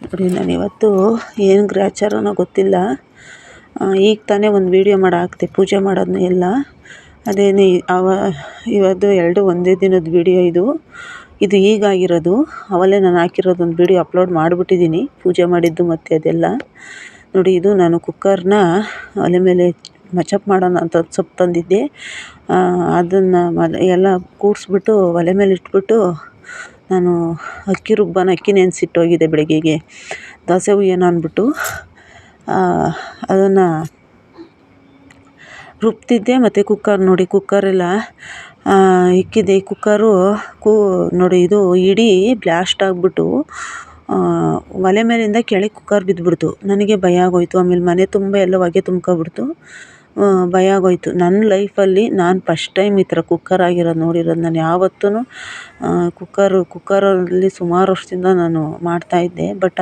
ನೋಡಿ ನಾನಿವತ್ತು ಏನು ಗ್ರಾಚಾರನೋ ಗೊತ್ತಿಲ್ಲ. ಈಗ ತಾನೇ ಒಂದು ವೀಡಿಯೋ ಮಾಡಿ ಹಾಕ್ದೆ ಪೂಜೆ ಮಾಡೋದನ್ನ ಎಲ್ಲ. ಅದೇನೇ ಇವತ್ತು 2 ಒಂದೇ ದಿನದ ವೀಡಿಯೋ ಇದು ಈಗಾಗಿರೋದು. ಅವಲೇ ನಾನು ಹಾಕಿರೋದು ಒಂದು ವೀಡಿಯೋ ಅಪ್ಲೋಡ್ ಮಾಡಿಬಿಟ್ಟಿದ್ದೀನಿ ಪೂಜೆ ಮಾಡಿದ್ದು ಮತ್ತು ಅದೆಲ್ಲ. ನೋಡಿ ಇದು ನಾನು ಕುಕ್ಕರ್ನ ಒಲೆ ಮೇಲೆ ಮಚಪ್ ಮಾಡೋಣ ಅಂತ ಸೊಪ್ಪು ತಂದಿದ್ದೆ. ಅದನ್ನು ಎಲ್ಲ ಕೂಡಿಸ್ಬಿಟ್ಟು ಒಲೆ ಮೇಲೆ ಇಟ್ಬಿಟ್ಟು ನಾನು ಅಕ್ಕಿ ನೆನೆಸಿಟ್ಟೋಗಿದ್ದೆ ಬೆಳಗ್ಗೆಗೆ ದೋಸೆ ಹುಯ್ಯೋಣ ಅಂದ್ಬಿಟ್ಟು ಅದನ್ನು ರುಬ್ತಿದ್ದೆ. ಮತ್ತು ಕುಕ್ಕರೆಲ್ಲ ಇಕ್ಕಿದ್ದೆ. ಕುಕ್ಕರು ನೋಡಿ ಇದು ಇಡೀ ಬ್ಲಾಸ್ಟ್ ಆಗಿಬಿಟ್ಟು ಒಲೆ ಮೇಲಿಂದ ಕೆಳಗೆ ಕುಕ್ಕರ್ ಬಿದ್ದುಬಿಡ್ತು. ನನಗೆ ಭಯ ಆಗೋಯ್ತು. ಆಮೇಲೆ ಮನೆ ತುಂಬ ಎಲ್ಲ ಹೊಗೆ ತುಂಬ್ಕೊಬಿಡ್ತು. ಭಯ ಆಗೋಯ್ತು. ನನ್ನ ಲೈಫಲ್ಲಿ ನಾನು ಫಸ್ಟ್ ಟೈಮ್ ಈ ಥರ ಕುಕ್ಕರ್ ಆಗಿರೋದು ನೋಡಿರೋದು. ನಾನು ಯಾವತ್ತೂ ಕುಕ್ಕರಲ್ಲಿ ಸುಮಾರು ವರ್ಷದಿಂದ ನಾನು ಮಾಡ್ತಾಯಿದ್ದೆ. ಬಟ್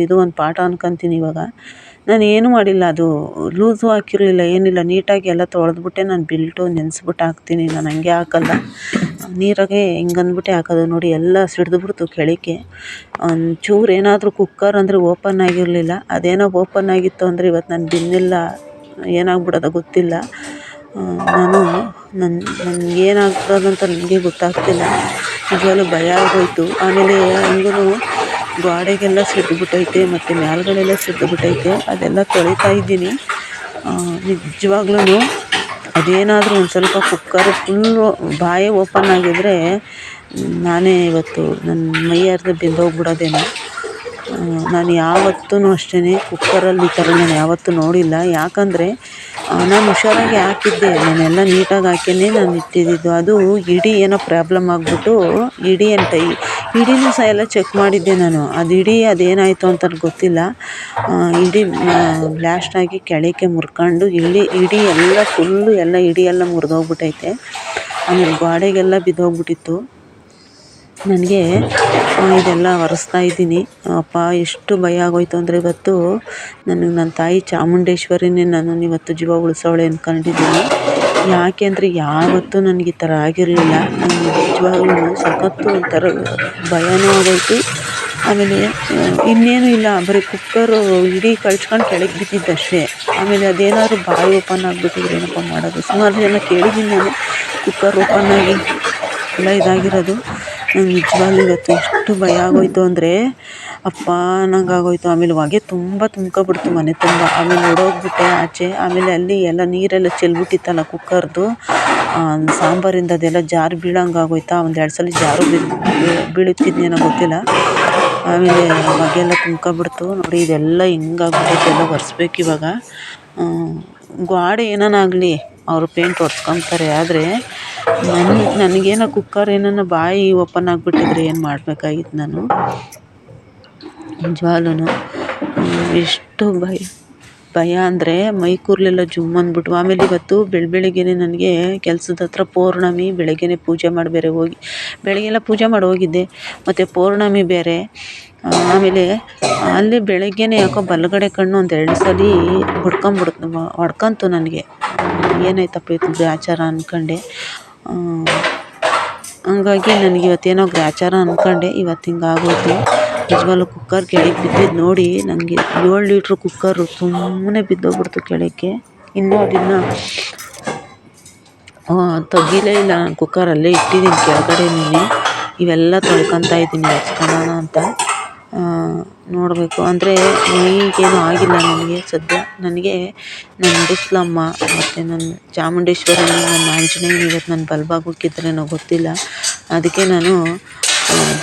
ಇದು ಒಂದು ಪಾಠ ಅನ್ಕೊತೀನಿ ಇವಾಗ. ನಾನು ಏನೂ ಮಾಡಿಲ್ಲ, ಅದು ಲೂಸು ಹಾಕಿರಲಿಲ್ಲ, ಏನಿಲ್ಲ. ನೀಟಾಗಿ ಎಲ್ಲ ತೊಳೆದ್ಬಿಟ್ಟೆ ನಾನು ನೆನೆಸ್ಬಿಟ್ಟು ಹಾಕ್ತೀನಿ. ನಾನು ಹಂಗೆ ಹಾಕಲ್ಲ, ನೀರಾಗೆ ಹಿಂಗಂದ್ಬಿಟ್ಟೆ ಹಾಕೋದು. ನೋಡಿ ಎಲ್ಲ ಸಿಡಿದ್ಬಿಡ್ತು ಕೆಳಕ್ಕೆ. ಒಂಚೂರು ಏನಾದರೂ ಕುಕ್ಕರ್ ಅಂದರೆ ಓಪನ್ ಆಗಿರಲಿಲ್ಲ. ಅದೇನೋ ಓಪನ್ ಆಗಿತ್ತು ಅಂದರೆ ಇವತ್ತು ನಾನು ಬಿನ್ನೆಲ್ಲ ಏನಾಗ್ಬಿಡೋದು ಗೊತ್ತಿಲ್ಲ. ನನಗೇನಾಗ್ತದಂತ ನನಗೆ ಗೊತ್ತಾಗ್ತಿಲ್ಲ. ನಿಜವಾಗ್ಲೂ ಭಯ ಆಗೋಯ್ತು. ಆಮೇಲೆ ಹಂಗೂ ಗೋಡೆಗೆಲ್ಲ ಸಿಡಿದ್ಬಿಟ್ಟೈತೆ ಮತ್ತು ಮೇಲ್ಗಡೆಲ್ಲ ಸಿಡಿದ್ಬಿಟ್ಟೈತೆ. ಅದೆಲ್ಲ ತೊಳಿತಾ ಇದ್ದೀನಿ. ನಿಜವಾಗ್ಲೂ ಅದೇನಾದರೂ ಒಂದು ಸ್ವಲ್ಪ ಕುಕ್ಕರ್ ಫುಲ್ಲು ಬಾಯೇ ಓಪನ್ ಆಗಿದ್ರೆ ನಾನೇ ಇವತ್ತು ನನ್ನ ಮೈ ಅರ್ಧ ಬೆಂದೋಗ್ಬಿಡೋದೇನೋ. ನಾನು ಯಾವತ್ತೂ ಅಷ್ಟೇ ಕುಕ್ಕರಲ್ಲಿ ಈ ಥರ ನಾನು ಯಾವತ್ತೂ ನೋಡಿಲ್ಲ. ಯಾಕಂದರೆ ನಾನು ಹುಷಾರಾಗಿ ಹಾಕಿದ್ದೆ, ನಾನೆಲ್ಲ ನೀಟಾಗಿ ಹಾಕಿಯೇ ನಾನು ಇಟ್ಟಿದ್ದು. ಅದು ಇಡೀ ಏನೋ ಪ್ರಾಬ್ಲಮ್ ಆಗಿಬಿಟ್ಟು ಇಡೀನೂ ಸಹ ಎಲ್ಲ ಚೆಕ್ ಮಾಡಿದ್ದೆ ನಾನು. ಅದೇನಾಯಿತು ಅಂತ ಗೊತ್ತಿಲ್ಲ. ಇಡೀ ಬ್ಲಾಸ್ಟಾಗಿ ಕೆಳಕ್ಕೆ ಮುರ್ಕೊಂಡು ಇಡೀ ಎಲ್ಲ ಫುಲ್ಲು ಇಡೀ ಎಲ್ಲ ಮುರಿದೋಗ್ಬಿಟ್ಟೈತೆ. ಆಮೇಲೆ ಗೋಡೆಗೆಲ್ಲ ಬಿದ್ದೋಗ್ಬಿಟ್ಟಿತ್ತು. ನನಗೆ ಇದೆಲ್ಲ ಒರೆಸ್ತಾ ಇದ್ದೀನಿ. ಅಪ್ಪ ಎಷ್ಟು ಭಯ ಆಗೋಯ್ತು ಅಂದರೆ ಇವತ್ತು ನನ್ನ ತಾಯಿ ಚಾಮುಂಡೇಶ್ವರಿನೇ ನಾನು ಇವತ್ತು ಜೀವ ಉಳಿಸೋಳೆ ಅಂದ್ಕೊಂಡಿದ್ದೀನಿ. ಯಾಕೆ ಅಂದರೆ ಯಾವತ್ತೂ ನನಗೆ ಈ ಥರ ಆಗಿರಲಿಲ್ಲ. ನನಗೆ ನಿಜವಾಗ್ಲೂ ಸಖತ್ತು ಒಂಥರ ಭಯನೂ ಆಗೋಯ್ತು. ಆಮೇಲೆ ಇನ್ನೇನು ಇಲ್ಲ, ಬರೀ ಕುಕ್ಕರು ಇಡೀ ಕಳ್ಚ್ಕೊಂಡು ಕೆಳಗೆ ಬಿದ್ದಿದ್ದಷ್ಟೇ. ಆಮೇಲೆ ಅದೇನಾದರೂ ಬಾಯಿ ಓಪನ್ ಆಗಿಬಿಟ್ಟಿದ್ರೆ ಏನಪ್ಪ ಮಾಡೋದು. ಸುಮಾರು ಜನ ಕೇಳಿದ್ದೀನಿ ನಾನು, ಕುಕ್ಕರ್ ಓಪನ್ ಆಗಿ ಎಲ್ಲ ಇದಾಗಿರೋದು. ನಂಗೆ ನಿಜವಾಗ್ಲೂ ಇವತ್ತು ಎಷ್ಟು ಭಯ ಆಗೋಯ್ತು ಅಂದರೆ ಅಪ್ಪ ನಂಗಾಗೋಯ್ತು. ಆಮೇಲೆ ಹೊಗೆ ತುಂಬ ತುಂಬ್ಕೊಬಿಡ್ತು ಮನೆ ತುಂಬ. ಆಮೇಲೆ ಓಡೋಗ್ಬಿಟ್ಟೆ ಆಚೆ. ಆಮೇಲೆ ಅಲ್ಲಿ ಎಲ್ಲ ನೀರೆಲ್ಲ ಚೆಲ್ಬಿಟ್ಟಿತ್ತಲ್ಲ ಕುಕ್ಕರ್ದು ಸಾಂಬಾರಿಂದ, ಅದೆಲ್ಲ ಜಾರು ಬೀಳೋಂಗೆ ಆಗೋಯ್ತಾ. 1-2 ಸಲ ಜಾರು ಬೀಳುತ್ತಿದ್ನೇನೋ ಗೊತ್ತಿಲ್ಲ. ಆಮೇಲೆ ಹೊಗೆ ಎಲ್ಲ ತುಂಬ್ಕೊಬಿಡ್ತು. ನೋಡಿ ಇದೆಲ್ಲ ಹಿಂಗಾಗ್ಬಿಟ್ಟೈತೆ. ಎಲ್ಲ ಒರೆಸ್ಬೇಕು ಇವಾಗ. ಗೋಡೆ ಏನಾಗಲಿ ಅವರು ಪೇಂಟ್ ಹೊಡ್ಸ್ಕೊತಾರೆ. ಆದರೆ ನನಗೇನೋ ಕುಕ್ಕರ್ ಏನೋ ಬಾಯಿ ಓಪನ್ ಆಗಿಬಿಟ್ಟಿದ್ರೆ ಏನು ಮಾಡಬೇಕಾಗಿತ್ತು ನಾನು. ನಿಜವಾಗ್ಲೂ ಎಷ್ಟು ಭಯ ಅಂದರೆ ಮೈ ಕೂರ್ಲೆಲ್ಲ ಜುಮ್ ಅಂದ್ಬಿಟ್ಟು. ಆಮೇಲೆ ಇವತ್ತು ಬೆಳಗ್ಗೆನೇ ನನಗೆ ಕೆಲಸದ ಹತ್ರ ಪೌರ್ಣಮಿ. ಬೆಳಗ್ಗೆನೇ ಪೂಜೆ ಮಾಡಿ ಬೇರೆ ಬೆಳಗ್ಗೆಲ್ಲ ಪೂಜೆ ಮಾಡಿ ಹೋಗಿದ್ದೆ. ಮತ್ತು ಪೌರ್ಣಮಿ ಬೇರೆ. ಆಮೇಲೆ ಅಲ್ಲಿ ಬೆಳಗ್ಗೆನೇ ಯಾಕೋ ಬಲಗಡೆ ಕಣ್ಣು ಒಂದು 2 ಸಲ ಹೊಡ್ಕೊಂತು ನನಗೆ. ಏನಾಯ್ತಪ್ಪ ಇದು ಗ್ರಾಚಾರ ಅಂದ್ಕೊಂಡೆ. ಹಂಗಾಗಿ ನನಗೆ ಇವತ್ತೇನೋ ಗ್ರಾಚಾರ ಅಂದ್ಕೊಂಡೆ. ಇವತ್ತು ಹಿಂಗಾಗೋಯ್ತು. ನಿಜವಾಗ್ಲೂ ಕುಕ್ಕರ್ ಕೆಳಗೆ ಬಿದ್ದಿದ್ದು ನೋಡಿ ನನಗೆ 7 ಲೀಟ್ರ್ ಕುಕ್ಕರು ಸುಮ್ಮನೆ ಬಿದ್ದೋಗ್ಬಿಡ್ತು ಕೆಳಕ್ಕೆ. ಇನ್ನೂ ಅದನ್ನು ತೆಗಿಲೇ ಇಲ್ಲ. ನಾನು ಕುಕ್ಕರಲ್ಲೇ ಇಟ್ಟಿದ್ದೀನಿ ಕೆಳಗಡೆನೇ. ಇವೆಲ್ಲ ತೊಳ್ಕೊತಾ ಇದ್ದೀನಿ ಹಚ್ಕೊಳ್ಳೋಣ ಅಂತ. ನೋಡಬೇಕು ಅಂದರೆ ಮೈಗೇನೂ ಆಗಿಲ್ಲ ನನಗೆ ಸದ್ಯ. ನನಗೆ ನನ್ನ ನುಡಿಸ್ಲಮ್ಮ ಮತ್ತು ನನ್ನ ಚಾಮುಂಡೇಶ್ವರಿ, ನನ್ನ ಆಂಜನೇಯ ಇವತ್ತು ನನ್ನ ಬಲಭಾಗಕ್ಕಿದ್ರೇನೋ ಗೊತ್ತಿಲ್ಲ. ಅದಕ್ಕೆ ನಾನು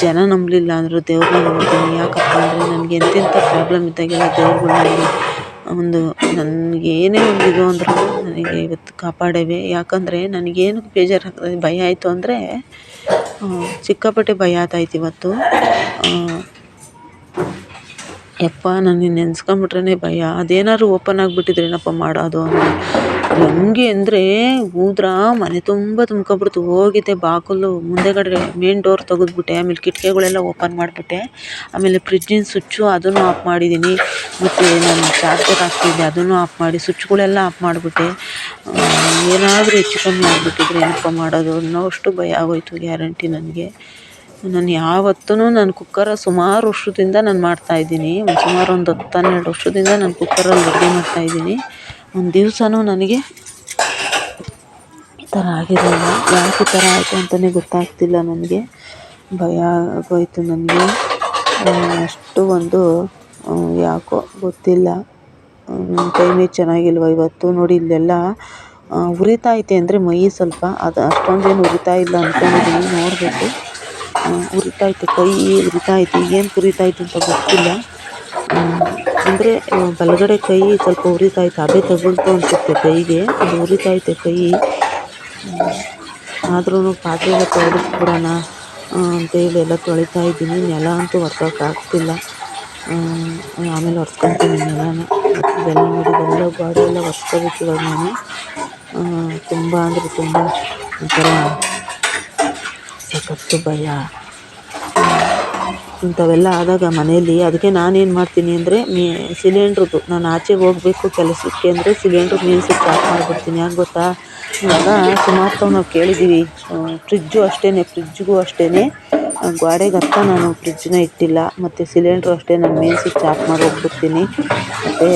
ಜನ ನಂಬಲಿಲ್ಲ ಅಂದರು ದೇವ್ರನ್ನ ನಂಬ್ತೀನಿ. ಯಾಕಪ್ಪ ಅಂದರೆ ನನಗೆ ಎಂತೆಂಥ ಪ್ರಾಬ್ಲಮ್ ಇದ್ದಾಗೆಲ್ಲ ದೇವ್ರುಗಳನ್ನ ನನಗೆ ಏನೇ ಒಂದು ಇದು ಅಂದ್ರೂ ನನಗೆ ಇವತ್ತು ಕಾಪಾಡೇವೆ. ಯಾಕಂದರೆ ನನಗೇನು ಬೇಜಾರಾಗ್ತದೆ, ಭಯ ಆಯಿತು ಅಂದರೆ ಸಿಕ್ಕಾಪಟ್ಟೆ ಭಯ ಆಯ್ತು ಇವತ್ತು. ಯಪ್ಪ ನನಗೆ ನೆನೆಸ್ಕೊಂಬಿಟ್ರೆ ಭಯ. ಅದೇನಾದ್ರು ಓಪನ್ ಆಗಿಬಿಟ್ಟಿದ್ರೇನಪ್ಪ ಮಾಡೋದು ಅಂದರೆ ಹೆಂಗೆ ಅಂದರೆ ಮನೆ ತುಂಬ ತುಂಬ್ಕೊಬಿಡ್ತು. ಹೋಗಿದ್ದೆ ಬಾಗಿಲು ಮುಂದೆಗಡೆ ಮೇನ್ ಡೋರ್ ತೆಗೆದ್ಬಿಟ್ಟೆ. ಆಮೇಲೆ ಕಿಟಕಿಗಳೆಲ್ಲ ಓಪನ್ ಮಾಡಿಬಿಟ್ಟೆ. ಆಮೇಲೆ ಫ್ರಿಜ್ಜಿನ ಸ್ವಿಚ್ಚು ಅದನ್ನು ಆಫ್ ಮಾಡಿದ್ದೀನಿ. ಮತ್ತು ನಾನು ಚಾರ್ಜರ್ ಹಾಕ್ತಿದ್ದೆ ಅದನ್ನು ಆಫ್ ಮಾಡಿ ಸ್ವಿಚ್ಗಳೆಲ್ಲ ಆಫ್ ಮಾಡಿಬಿಟ್ಟೆ. ಏನಾದರೂ ಹೆಚ್ಚು ಕಮ್ಮಿ ಆಗಿಬಿಟ್ಟಿದ್ರೆ ಏನಪ್ಪ ಮಾಡೋದು ಅನ್ನೋಷ್ಟು ಭಯ ಆಗೋಯ್ತು ಗ್ಯಾರಂಟಿ ನನಗೆ. ನಾನು ಯಾವತ್ತೂ ನಾನು ಕುಕ್ಕರ ಸುಮಾರು ವರ್ಷದಿಂದ ನಾನು ಮಾಡ್ತಾಯಿದ್ದೀನಿ. ಸುಮಾರು ಒಂದು 10-12 ವರ್ಷದಿಂದ ನಾನು ಕುಕ್ಕರಲ್ಲಿ ಅಡುಗೆ ಮಾಡ್ತಾಯಿದ್ದೀನಿ. ಒಂದು ದಿವಸನೂ ನನಗೆ ಈ ಥರ ಆಗಿರಲಿಲ್ಲ. ಯಾಕೆ ಈ ಥರ ಆಯಿತು ಅಂತಲೇ ಗೊತ್ತಾಗ್ತಿಲ್ಲ ನನಗೆ. ಭಯ ಆಗೋಯಿತು ನನಗೆ. ಅಷ್ಟು ಒಂದು ಯಾಕೋ ಗೊತ್ತಿಲ್ಲ. ಟೈಮೇ ಚೆನ್ನಾಗಿಲ್ವ ಇವತ್ತು. ನೋಡಿ ಇಲ್ಲೆಲ್ಲ ಉರಿತಾ ಐತೆ ಅಂದರೆ ಮೈ ಸ್ವಲ್ಪ ಅದು ಅಷ್ಟೊಂದೇನು ಉರಿತಾ ಇಲ್ಲ ಅಂದ್ಕೊಂಡಿದ್ದೀನಿ. ನೋಡಬೇಕು. ಉರಿತೈತೆ, ಕೈ ಉರಿತೈತೆ. ಈಗೇನು ಉರಿತೈತೆ ಅಂತ ಗೊತ್ತಿಲ್ಲ. ಅಂದರೆ ಬಲಗಡೆ ಕೈ ಸ್ವಲ್ಪ ಉರಿತೈತೆ. ಹಬೆ ತಗೊಳ್ತು ಅನಿಸುತ್ತೆ ಕೈಗೆ. ಅದು ಉರಿತೈತೆ ಕೈ. ಆದ್ರೂ ಪಾತ್ರೆ ಎಲ್ಲ ತೊಳೆದ್ಬಿಡೋಣ ಅಂತೇಳಿ ಎಲ್ಲ ತೊಳಿತಾ ಇದ್ದೀನಿ. ನೆಲ ಅಂತೂ ಒರ್ಸೋಕ್ಕಾಗ್ತಿಲ್ಲ. ಆಮೇಲೆ ಒರೆಸ್ಕೊತೀನಿ ನೆಲನ. ಇದೆಲ್ಲ ನೋಡಿ ಇದೆಲ್ಲ ಗಾಡಿ ಎಲ್ಲ ಒರೆಸ್ಕೋಬೇಕು ಇವಾಗ ನಾನು. ತುಂಬ ಅಂದರೆ ತುಂಬ ಒಂಥರ ಸಖತ್ತು ಭಯ ಇಂಥವೆಲ್ಲ ಆದಾಗ ಮನೇಲಿ. ಅದಕ್ಕೆ ನಾನೇನು ಮಾಡ್ತೀನಿ ಅಂದರೆ ಸಿಲಿಂಡ್ರದ್ದು ನಾನು ಆಚೆಗೆ ಹೋಗಬೇಕು ಕೆಲಸಕ್ಕೆ ಅಂದರೆ ಸಿಲಿಂಡ್ರ್ ಮೇನ್ ಸ್ವಿಚ್ ಆಫ್ ಮಾಡಿಬಿಡ್ತೀನಿ. ಯಾಕೆ ಗೊತ್ತಾ, ಇವಾಗ ಸುಮಾರು ತಾವು ನಾವು ಕೇಳಿದ್ದೀವಿ. ಫ್ರಿಜ್ಜು ಅಷ್ಟೇ, ಫ್ರಿಜ್ಜಿಗೂ ಅಷ್ಟೇ ಗೋಡೆಗೆ ಹತ್ತ ನಾನು ಫ್ರಿಜ್ಜನ್ನ ಇಟ್ಟಿಲ್ಲ. ಮತ್ತು ಸಿಲಿಂಡ್ರು ಅಷ್ಟೇ ನಾನು ಮೇನ್ ಸ್ವಿಚ್ ಆಫ್ ಮಾಡಿ ಹೋಗ್ಬಿಡ್ತೀನಿ. ಮತ್ತು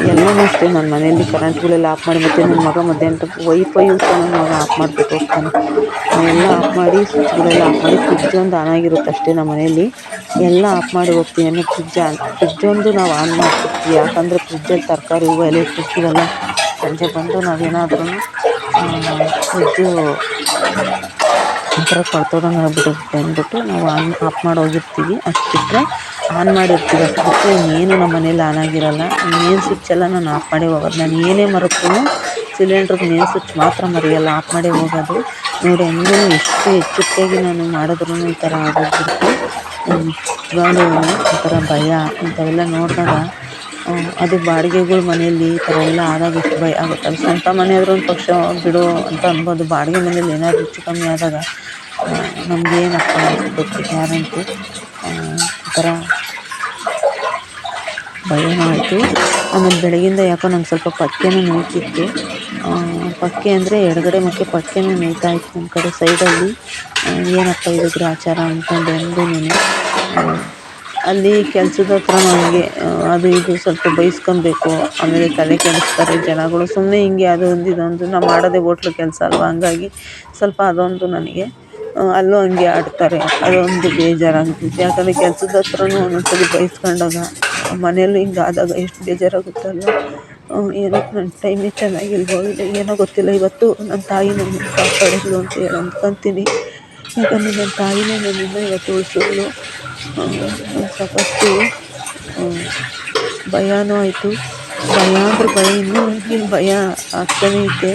ಎಲ್ಲನೂ ಅಷ್ಟೇ ನನ್ನ ಮನೆಯಲ್ಲಿ ಕರೆಂಟ್ಗಳೆಲ್ಲ ಆಫ್ ಮಾಡಿ. ಮತ್ತು ನನ್ನ ಮಗ ಮಧ್ಯಾಹ್ನ ವೈಫೈ ಸಹ ನನ್ನ ಮಗ ಆಫ್ ಮಾಡಿಬಿಟ್ಟು ಹೋಗ್ತಾನೆ. ಎಲ್ಲ ಆಫ್ ಮಾಡಿ ಸ್ವಿಚ್ಗಳೆಲ್ಲ ಆಫ್ ಮಾಡಿ ಫ್ರಿಜ್ ಒಂದು ಆನ್ ಆಗಿರುತ್ತೆ ಅಷ್ಟೇ ನಮ್ಮ ಮನೆಯಲ್ಲಿ. ಎಲ್ಲ ಆಫ್ ಮಾಡಿ ಹೋಗ್ತೀನಿ. ಆಮೇಲೆ ಫ್ರಿಜ್ಜೊಂದು ನಾವು ಆನ್ ಮಾಡ್ತಿರ್ತೀವಿ. ಯಾಕಂದರೆ ಫ್ರಿಜ್ಜಲ್ಲಿ ತರಕಾರಿ ಹೂವು ಎಲೆ ಇಟ್ಟಿರ್ತೀವಲ್ಲ, ಸಂಜೆ ಬಂದು ನಾವೇನಾದ್ರೂ ಫ್ರಿಜ್ಜು ಒಂಥರ ಕೊಳ್ತೋದಂಗೆ ಆಗ್ಬಿಟ್ಟಿರುತ್ತೆ ಅಂದ್ಬಿಟ್ಟು ನಾವು ಆಫ್ ಮಾಡಿ ಹೋಗಿರ್ತೀವಿ. ಅಷ್ಟು ಬಿಟ್ಟರೆ ಆನ್ ಮಾಡಿರ್ತೀವಿ. ಅಷ್ಟು ಬಿಟ್ಟರೆ ಇನ್ನೇನು ನಮ್ಮ ಮನೇಲಿ ಆನ್ ಆಗಿರೋಲ್ಲ. ಮೇನ್ ಸ್ವಿಚ್ ಎಲ್ಲ ನಾನು ಆಫ್ ಮಾಡೇ ಹೋಗೋದು. ನಾನು ಏನೇ ಮರೆತ್ರೂ ಸಿಲಿಂಡ್ರದ್ದು ಮೇನ್ ಸ್ವಿಚ್ ಮಾತ್ರ ಮರೆಯೋಲ್ಲ, ಆಫ್ ಮಾಡೇ ಹೋಗೋದು. ನೋಡಿ ಹಂಗೂ ಎಷ್ಟು ಎಚ್ಚರಿಕೆಯಾಗಿ ನಾನು ಮಾಡಿದ್ರೂ ಈ ಥರ ಆಗೋಗ್ಬಿಡ್ತು. ನಿಜವಾಗ್ಲೂ ಒಂಥರ ಭಯ. ಇಂಥವೆಲ್ಲ ನೋಡಿದಾಗ ಅದು ಬಾಡಿಗೆಗಳ ಮನೆಯಲ್ಲಿ ಈ ಥರ ಎಲ್ಲ ಆದಾಗ ಎಷ್ಟು ಭಯ ಆಗುತ್ತೆ. ಅದು ಸ್ವಂತ ಮನೆ ಆದರೂ ಒಂದು ಪಕ್ಷ ಬಿಡು ಅಂತ ಅನ್ಬೋದು. ಬಾಡಿಗೆ ಮನೇಲಿ ಏನಾದರೂ ಹೆಚ್ಚು ಕಮ್ಮಿ ಆದಾಗ ನಮಗೇನಪ್ಪ ಗೊತ್ತು ಗ್ಯಾರಂಟಿ. ಒಂಥರ ಭಯನೂ ಆಯಿತು. ಆಮೇಲೆ ಬೆಳಗಿಂದ ಯಾಕೋ ನಂಗೆ ಸ್ವಲ್ಪ ಪಕ್ಕೆನೂ ನೋಯ್ತಿತ್ತು. ಪಕ್ಕೆ ಅಂದರೆ ಎಡಗಡೆ ಮುಖಕ್ಕೆ ಪಕ್ಕೆನೂ ನೋಯ್ತಾ ಇತ್ತು ನನ್ನ ಕಡೆ ಸೈಡಲ್ಲಿ. ಏನಪ್ಪ ಇದು ಗ್ರಾಚಾರ ಅಂದ್ಕೊಂಡು ಅಂದೂ ಅಲ್ಲಿ ಕೆಲಸದ ಹತ್ರ ನನಗೆ ಅದು ಇದು ಸ್ವಲ್ಪ ಬೈಸ್ಕೊಬೇಕು. ಆಮೇಲೆ ತಲೆ ಕೆಡಿಸ್ತಾರೆ ಜನಗಳು. ಸುಮ್ಮನೆ ಹಿಂಗೆ ಅದು ಒಂದು ಇದೊಂದು ನಾವು ಮಾಡೋದೇ ಹೋಟ್ಲು ಕೆಲಸ ಅಲ್ವ, ಹಂಗಾಗಿ ಸ್ವಲ್ಪ ಅದೊಂದು ನನಗೆ ಅಲ್ಲೂ ಹಂಗೆ ಆಡ್ತಾರೆ. ಅದೊಂದು ಬೇಜಾರಾಗ್ತೈತೆ. ಯಾಕಂದರೆ ಕೆಲಸದ ಹತ್ರನೂ ಒಂದೊಂದ್ಸಲಿ ಬೈಸ್ಕೊಂಡಾಗ ಮನೇಲಿ ಹಿಂಗೆ ಆದಾಗ ಎಷ್ಟು ಬೇಜಾರಾಗುತ್ತಲ್ಲ. ಏನೋ ನನ್ನ ಟೈಮೇ ಚೆನ್ನಾಗಿಲ್ವೋ ಇಲ್ಲ ಏನೋ ಗೊತ್ತಿಲ್ಲ. ಇವತ್ತು ನನ್ನ ತಾಯಿ ನನ್ನ ಕಾಪಾಡಿದ್ಲು ಅಂತ ಹೇಳಿ ಅಂದ್ಕೊತೀನಿ. ಯಾಕಂದರೆ ನನ್ನ ತಾಯಿನೇ ನನ್ನಿಂದ ಇವತ್ತು ಉಳಿಸಿದ್ಲು. ಸಾಕಷ್ಟು ಭಯನೂ ಆಯಿತು. ಭಯ ಅಂದ್ರೆ ಭಯ, ಇನ್ನೂ ನನಗೆ ಭಯ ಆಗ್ತಾನೇ ಇದ್ದೆ.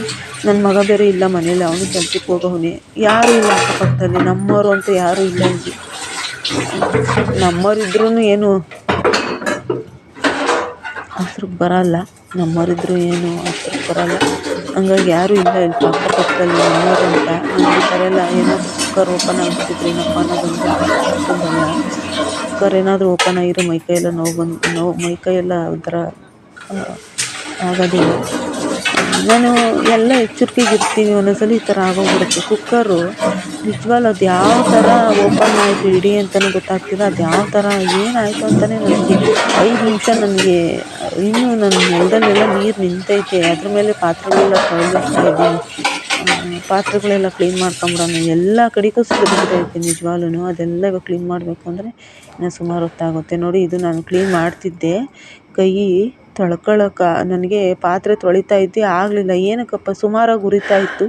ನನ್ನ ಮಗ ಬೇರೆ ಇಲ್ಲ ಮನೇಲಿ, ಅವನು ಕೆಲ್ಸಕ್ಕೆ ಹೋಗೋವನೇ. ಯಾರೂ ಇಲ್ಲ ಅಕ್ಕಪಕ್ಕದಲ್ಲಿ, ನಮ್ಮವರು ಅಂತ ಯಾರೂ ಇಲ್ಲ ಇಲ್ಲಿ. ನಮ್ಮವರಿದ್ರೂ ಏನು ಹಸ್ರಿಗೆ ಬರೋಲ್ಲ. ನಮ್ಮವರಿದ್ರೂ ಏನು ಹಸ್ರಿಗೆ ಬರೋಲ್ಲ. ಹಂಗಾಗಿ ಯಾರೂ ಇಲ್ಲ ಇಲ್ಲಿ ಅಕ್ಕಪಕ್ಕದಲ್ಲಿ ನಮ್ಮವರು ಅಂತ. ನನಗೆ ಈ ಥರ ಎಲ್ಲ ಏನೋ ಕುಕ್ಕರ್ ಓಪನ್ ಆಗಿಬಿಟ್ಟಿದ್ರೆ ಏನಪ್ಪ ಅನ್ನೋದೊಂದು ಅಷ್ಟು ಭಯ. ಕುಕ್ಕರ್ ಏನಾದರೂ ಓಪನ್ ಆಗಿರೋ ಮೈಕೈಯೆಲ್ಲ ನೋವು ಮೈಕೈಯೆಲ್ಲ ಒಂಥರ ಆಗೋದಿಲ್ಲ. ನಾನು ಎಲ್ಲ ಎಚ್ಚರಿಕೆಗಿರ್ತೀನಿ. ಒಂದೊಂದ್ಸಲಿ ಈ ಥರ ಆಗೋಗ್ಬಿಡುತ್ತೆ. ಕುಕ್ಕರು ನಿಜವಾಗ್ಲೂ ಅದು ಯಾವ ಥರ ಓಪನ್ ಆಯಿತು ಇಡೀ ಅಂತಲೂ ಗೊತ್ತಾಗ್ತಿಲ್ಲ. ಅದು ಯಾವ ಥರ ಏನಾಯಿತು ಅಂತಲೇ ನನಗೆ 5 ನಿಮಿಷ ನನಗೆ ಇನ್ನೂ ನನ್ನ ನೆಲದಲ್ಲೆಲ್ಲ ನೀರು ನಿಂತೈತೆ. ಅದ್ರ ಮೇಲೆ ಪಾತ್ರೆಗಳೆಲ್ಲ ತೊಳೆದಿರ್ತಾ ಇದ್ದೀನಿ. ಪಾತ್ರೆಗಳೆಲ್ಲ ಕ್ಲೀನ್ ಮಾಡ್ಕೊಂಬಿಡೋಣ. ಎಲ್ಲ ಕಡೆಗೂ ಸಿಡಿದ್ಬಿಟ್ಟೈತೆ ನಿಜವಾಗ್ಲೂ. ಅದೆಲ್ಲ ಇವಾಗ ಕ್ಲೀನ್ ಮಾಡಬೇಕು ಅಂದರೆ ಇನ್ನೂ ಸುಮಾರು ಹೊತ್ತಾಗುತ್ತೆ. ನೋಡಿ ಇದು ನಾನು ಕ್ಲೀನ್ ಮಾಡ್ತಿದ್ದೆ, ಕೈ ತೊಳ್ಕೊಳ್ಳೋಕೆ ನನಗೆ ಪಾತ್ರೆ ತೊಳಿತಾ ಇದ್ದೆ ಆಗಲಿಲ್ಲ. ಏನಕ್ಕಪ್ಪ ಸುಮಾರಾಗಿ ಉರಿತಾ ಇತ್ತು.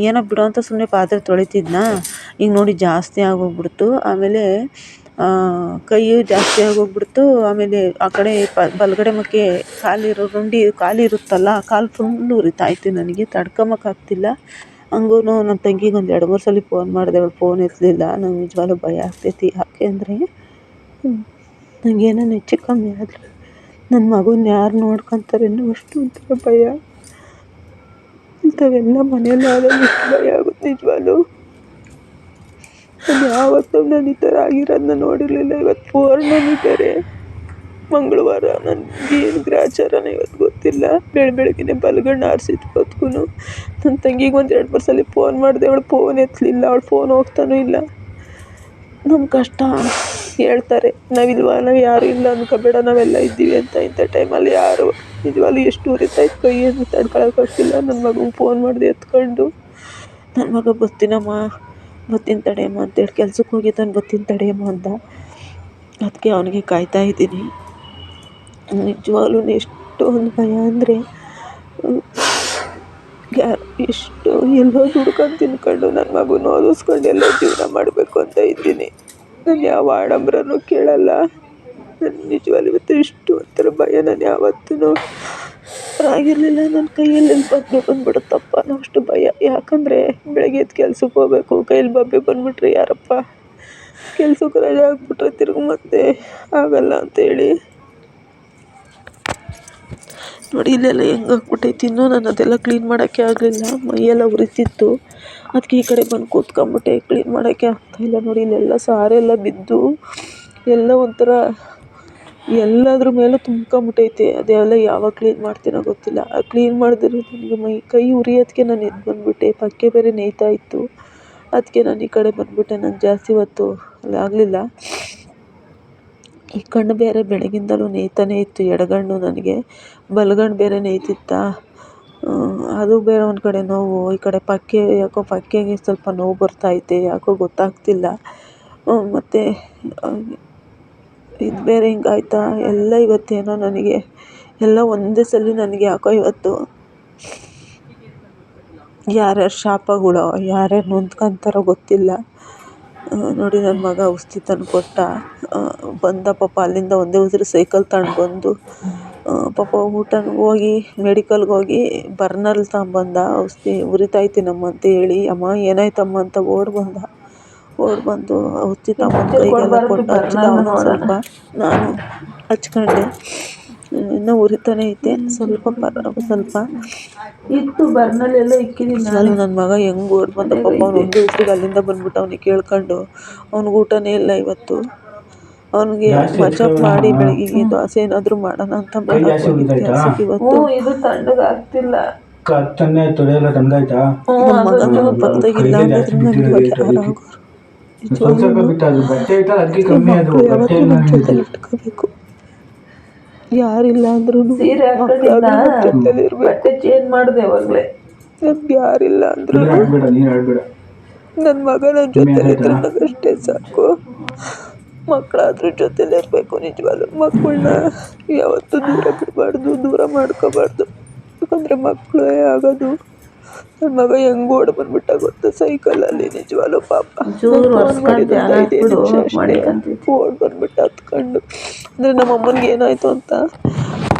ಏನೋ ಬಿಡು ಅಂತ ಸುಮ್ಮನೆ ಪಾತ್ರೆ ತೊಳಿತಿದ್ನಾ, ಈಗ ನೋಡಿ ಜಾಸ್ತಿ ಆಗೋಗ್ಬಿಡ್ತು. ಆಮೇಲೆ ಕೈಯು ಜಾಸ್ತಿ ಆಗೋಗ್ಬಿಡ್ತು. ಆಮೇಲೆ ಆ ಕಡೆ ಬಲಗಡೆ ಮುಖಕ್ಕೆ ಕಾಲಿರೋ ರುಂಡಿ ಕಾಲಿರುತ್ತಲ್ಲ, ಕಾಲು ಫುಲ್ ಉರಿತಾ ಇತ್ತು. ನನಗೆ ತಡ್ಕೊಂಬೋಕ್ಕಾಗ್ತಿಲ್ಲ. ಹಂಗೂ ನನ್ನ ತಂಗಿಗೆ ಒಂದು 2-3 ಸಲ ಫೋನ್ ಮಾಡಿದೆ, ಅವಳು ಫೋನ್ ಎತ್ತಲಿಲ್ಲ. ನಂಗೆ ನಿಜವಾಗ್ಲೂ ಭಯ ಆಗ್ತೈತಿ. ಯಾಕೆ ಅಂದರೆ ನನಗೇನೋ ಹೆಚ್ಚು ಕಮ್ಮಿ ಆದರೆ ನನ್ನ ಮಗನ ಯಾರು ನೋಡ್ಕೊತಾರೆ ಅನ್ನೋ ಅಷ್ಟು ಒಂಥರ ಭಯ. ಇಂಥವೆಲ್ಲ ಮನೆಯಲ್ಲಿ ಆದಾಗ ಎಷ್ಟು ಭಯ ಆಗುತ್ತೆ ನಿಜವಾಗ್ಲೂ. ನಾನು ಯಾವತ್ತೂ ನಾನು ಈ ಥರ ಆಗಿರೋದನ್ನ ನೋಡಿರಲಿಲ್ಲ. ಇವತ್ತು ಪೂರ್ಣನಿದ್ದಾರೆ ಮಂಗಳವಾರ ನನಗೇನು ಗ್ರಾಚಾರನೇ ಇವತ್ತು ಗೊತ್ತಿಲ್ಲ. ಬೆಳಗ್ಗೆನೆ ಬಲಗಣ್ಣು ಆರಿಸಿದ್ದು ಹೊತ್ಗೂ ನನ್ನ ತಂಗಿಗೆ ಒಂದು 2-3 ಸಲ ಫೋನ್ ಮಾಡಿದೆ, ಅವಳು ಫೋನ್ ಎತ್ತಲಿಲ್ಲ, ಅವಳು ಫೋನ್ ಹೋಗ್ತಾನೂ ಇಲ್ಲ. ನಮ್ಮ ಕಷ್ಟ ಹೇಳ್ತಾರೆ, ನಾವಿಲ್ವಾ, ನಾವು ಯಾರೂ ಇಲ್ಲ ಅಂದ್ಕೋಬೇಡ, ನಾವೆಲ್ಲ ಇದ್ದೀವಿ ಅಂತ. ಇಂಥ ಟೈಮಲ್ಲಿ ಯಾರು ನಿಜವಾಗ್ಲೂ ಎಷ್ಟು ಉರಿತಾಯಿತ್ತು, ಕೈಯನ್ನು ತಡ್ಕೊಳಕ್ಕಾಗ್ತಿಲ್ಲ. ನನ್ನ ಮಗಂಗೆ ಫೋನ್ ಮಾಡಿದೆ ಎತ್ಕೊಂಡು, ನನ್ನ ಮಗ ಬರ್ತೀನಿ ತಡೆಯಮ್ಮ ಅಂತೇಳಿ ಕೆಲ್ಸಕ್ಕೆ ಹೋಗಿದ್ದಾನೆ, ಬರ್ತೀನಿ ತಡೆಯಮ್ಮ ಅಂತ. ಅದಕ್ಕೆ ಅವನಿಗೆ ಕಾಯ್ತಾ ಇದ್ದೀನಿ. ನಿಜವಾಗ್ಲೂ ಎಷ್ಟೊಂದು ಭಯ ಅಂದರೆ ಎಷ್ಟು ಎಲ್ಲೋ ದುಡ್ಕೊಂಡು ತಿನ್ಕೊಂಡು ನನ್ನ ಮಗುನ ಓದಿಸ್ಕೊಂಡು ಎಲ್ಲ ಜೀವನ ಮಾಡಬೇಕು ಅಂತ ಇದ್ದೀನಿ. ನಾನು ಯಾವ ಆಡಂಬರನೂ ಕೇಳಲ್ಲ. ನಾನು ನಿಜವಾಗ್ಲೂ ಇವತ್ತು ಇಷ್ಟು ಒಂಥರ ಭಯ ನಾನು ಯಾವತ್ತೂ ಆಗಿರಲಿಲ್ಲ. ನನ್ನ ಕೈಯಲ್ಲಿ ಬಬ್ಬೆ ಬಂದ್ಬಿಡುತ್ತಪ್ಪ ಅನ್ನೋ ಅಷ್ಟು ಭಯ. ಯಾಕಂದರೆ ಬೆಳಗ್ಗೆ ಎದ್ದು ಕೆಲ್ಸಕ್ಕೆ ಹೋಗಬೇಕು, ಕೈಯಲ್ಲಿ ಬಬ್ಬೆ ಬಂದುಬಿಟ್ರೆ ಯಾರಪ್ಪ, ಕೆಲ್ಸಕ್ಕೆ ರಜೆ ಹಾಕ್ಬಿಟ್ರೆ ತಿರುಗಿ ಮತ್ತೆ ಆಗಲ್ಲ ಅಂತೇಳಿ ನೋಡಿ ಇಲ್ಲೆಲ್ಲ ಹೆಂಗೆ ಹಾಕ್ಬಿಟ್ಟೈತಿ. ಇನ್ನೂ ನಾನು ಅದೆಲ್ಲ ಕ್ಲೀನ್ ಮಾಡೋಕ್ಕೆ ಆಗಲಿಲ್ಲ, ಮೈಯೆಲ್ಲ ಉರಿತಿತ್ತು. ಅದಕ್ಕೆ ಈ ಕಡೆ ಬಂದು ಕೂತ್ಕೊಂಬಿಟ್ಟೆ, ಕ್ಲೀನ್ ಮಾಡೋಕ್ಕೆ ಆಗ್ತಾಯಿಲ್ಲ. ನೋಡಿ ಇಲ್ಲೆಲ್ಲ ಸಾರೆಲ್ಲ ಬಿದ್ದು ಎಲ್ಲ ಒಂಥರ ಎಲ್ಲದ್ರ ಮೇಲೂ ತುಂಬ್ಕೊಂಬಿಟ್ಟೈತೆ. ಅದೆಲ್ಲ ಯಾವಾಗ ಕ್ಲೀನ್ ಮಾಡ್ತೀನೋ ಗೊತ್ತಿಲ್ಲ. ಕ್ಲೀನ್ ಮಾಡಿದ್ರೆ ನನಗೆ ಕೈ ಉರಿಯೋದಕ್ಕೆ ನಾನು ಎದ್ದು ಬಂದುಬಿಟ್ಟೆ. ಪಕ್ಕೆ ಬೇರೆ ನೇಯ್ತಾ ಇತ್ತು, ಅದಕ್ಕೆ ನಾನು ಈ ಕಡೆ ಬಂದುಬಿಟ್ಟೆ. ನಾನು ಜಾಸ್ತಿ ಹೊತ್ತು ಅಲ್ಲಿ ಆಗಲಿಲ್ಲ. ಈ ಕಣ್ಣು ಬೇರೆ ಬೆಳಗಿಂದಲೂ ನೇಯ್ತಾನೇ ಇತ್ತು, ಎಡಗಣ್ಣು ನನಗೆ, ಬಲಗಣ್ಣು ಬೇರೆ ನೇಯ್ತಿತ್ತಾ, ಅದು ಬೇರೆ ಒಂದು ಕಡೆ ನೋವು. ಈ ಕಡೆ ಪಕ್ಕೆ ಯಾಕೋ ಪಕ್ಕೆಗೆ ಸ್ವಲ್ಪ ನೋವು ಬರ್ತಾಯಿದೆ, ಯಾಕೋ ಗೊತ್ತಾಗ್ತಿಲ್ಲ. ಮತ್ತು ಇದು ಬೇರೆ ಹಿಂಗಾಯ್ತಾ ಎಲ್ಲ. ಇವತ್ತೇನೋ ನನಗೆ ಎಲ್ಲ ಒಂದೇ ಸಲ ನನಗೆ ಯಾಕೋ ಇವತ್ತು ಯಾರ್ಯಾರು ಶಾಪಗಳೋ, ಯಾರ್ಯಾರು ನೊಂದ್ಕೊಂತಾರೋ ಗೊತ್ತಿಲ್ಲ. ನೋಡಿ ನನ್ನ ಮಗ ಔಷಧಿ ತಂದು ಕೊಟ್ಟ, ಬಂದ ಪಾಪ ಅಲ್ಲಿಂದ ಒಂದೇ ಉಸಿರು ಸೈಕಲ್ ತಗೊಂಡು ಬಂದು ಪಾಪ ಹೋಗಿ ಮೆಡಿಕಲ್ಗೆ ಹೋಗಿ ಬರ್ನಲ್ ತಗೊಂಬಂದ. ಔಷಧಿ ಉರಿತಾಯ್ತೀನಮ್ಮ ಅಂತ ಹೇಳಿ, ಅಮ್ಮ ಏನಾಯ್ತಮ್ಮ ಅಂತ ಓಡಿ ಬಂದು ಔಷಧಿ ತಗೊಂಬಂದು ಕೈಗೆಲ್ಲ ಕೊಟ್ಟು ಹಚ್ಚಿದ. ಅವನು ಸ್ವಲ್ಪ, ನಾನು ಹಚ್ಕೊಂಡೆ. ಇನ್ನೂ ಉರಿತಾನೆ ಐತೆ, ಸ್ವಲ್ಪ ಇತ್ತು ಬರ್ನಲ್ಲೆಲ್ಲ ಇಕ್ಕಿದ್ದೀನಿ. ನನ್ನ ಮಗ ಹೆಂಗೆ ಓಡಿ ಬಂದ ಪಾಪ, ಅವ್ನು ಒಂದೇ ಉಸಿರಿಗೆ ಅಲ್ಲಿಂದ ಬಂದ್ಬಿಟ್ಟು ಅವನಿಗೆ ಕೇಳ್ಕೊಂಡು. ಅವ್ನಿಗೆ ಊಟನೇ ಇಲ್ಲ ಇವತ್ತು. ಅವನಿಗೆ ಮಚಪ್ ಮಾಡಿ ಬೆಳಗ್ಗೆಗೆ ದೋಸೆ ಏನಾದರೂ ಮಾಡೋಣ ಅಂತ ಮಾಡಕ್ಕೆ ಹೋಗಿದ್ದೆ ಕೆಲ್ಸಕ್ಕೆ ಇವತ್ತು. ಇದು ತಣ್ಣಗಾಗ್ತಿಲ್ಲ, ನಮ್ಮ ಮಗನ ಪಕ್ಕದಾಗಿಲ್ಲ ಅಂದಿದ್ರೆ ನನಗೆ ಯಾರಾಗೋರು. ಮಕ್ಕಳು ಯಾವತ್ತೂ ನಮ್ಮ ಜೊತೆಲಿ ಇಟ್ಕೋಬೇಕು, ಯಾರಿಲ್ಲ ಅಂದ್ರೂ ಜೊತೆಲಿ ಇರಬೇಕು. ಚೇಂಜ್ ಮಾಡಿದೆ ಅವಾಗಲೇ, ನಮ್ಗೆ ಯಾರಿಲ್ಲ ಅಂದ್ರೂ ನನ್ನ ಮಗ ನನ್ನ ಜೊತೆಲಿದ್ರೆ ನನಗಷ್ಟೇ ಸಾಕು. ಮಕ್ಕಳಾದ್ರೂ ಜೊತೆಲೇ ಇರಬೇಕು. ನಿಜವಾಗ್ಲೂ ಮಕ್ಕಳನ್ನ ಯಾವತ್ತೂ ದೂರ ಬಿಡಬಾರ್ದು, ದೂರ ಮಾಡ್ಕೋಬಾರ್ದು. ಯಾಕಂದರೆ ಮಕ್ಕಳೇ ಆಗೋದು. ನನ್ನ ಮಗ ಹೆಂಗೆ ಓಡಿ ಬಂದ್ಬಿಟ್ಟ ಗೊತ್ತಾ ಸೈಕಲಲ್ಲಿ, ನಿಜವಾಗ್ಲೂ ಪಾಪ. ಓಡಿ ಬಂದ್ಬಿಟ್ಟು ಹತ್ಕೊಂಡು. ಅಂದರೆ ನಮ್ಮ ಅಮ್ಮನಿಗೆ ಏನಾಯಿತು ಅಂತ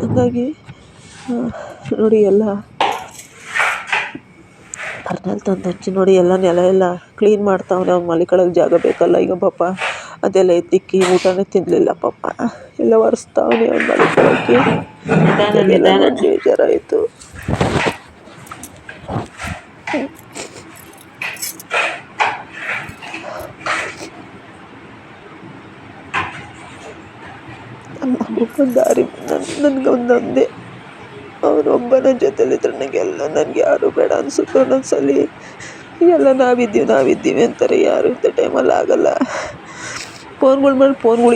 ಹಾಗಾಗಿ ನೋಡಿ ಎಲ್ಲ ಬರ್ನಲ್ಲಿ ತಂದು ಹಚ್ಚಿ ನೋಡಿ ಎಲ್ಲ ನೆಲ ಎಲ್ಲ ಕ್ಲೀನ್ ಮಾಡ್ತಾವನೆ. ಅವ್ನು ಮಲಿಕೊಳ್ಳೋಕೆ ಜಾಗ ಬೇಕಲ್ಲ ಈಗ ಪಾಪ, ಅದೆಲ್ಲ ಎತ್ತಿಕ್ಕಿ ಊಟನೇ ತಿನ್ನಲಿಲ್ಲ ಪಾಪ, ಎಲ್ಲ ಒರೆಸ್ತಾವನೆ ಅವ್ನು ಮಲಿಕೊಳ್ಳೋಕ್ಕೆ. ಬೇಜಾರಾಯಿತು. ದಾರಿ ನನಗೊಂದೊಂದೇ, ಅವನೊಬ್ಬನ ಜೊತೆಲಿದ್ರೆ ನನಗೆ ಯಾರು ಬೇಡ ಅನಿಸುತ್ತೆ. ಒಂದೊಂದ್ಸಲಿ ಎಲ್ಲ ನಾವಿದ್ದೀವಿ ಅಂತಾರೆ, ಯಾರು ಇಂಥ ಟೈಮಲ್ಲಿ ಆಗಲ್ಲ. ಫೋನ್ಗಳು ಮಾಡಿ ಫೋನ್ಗಳು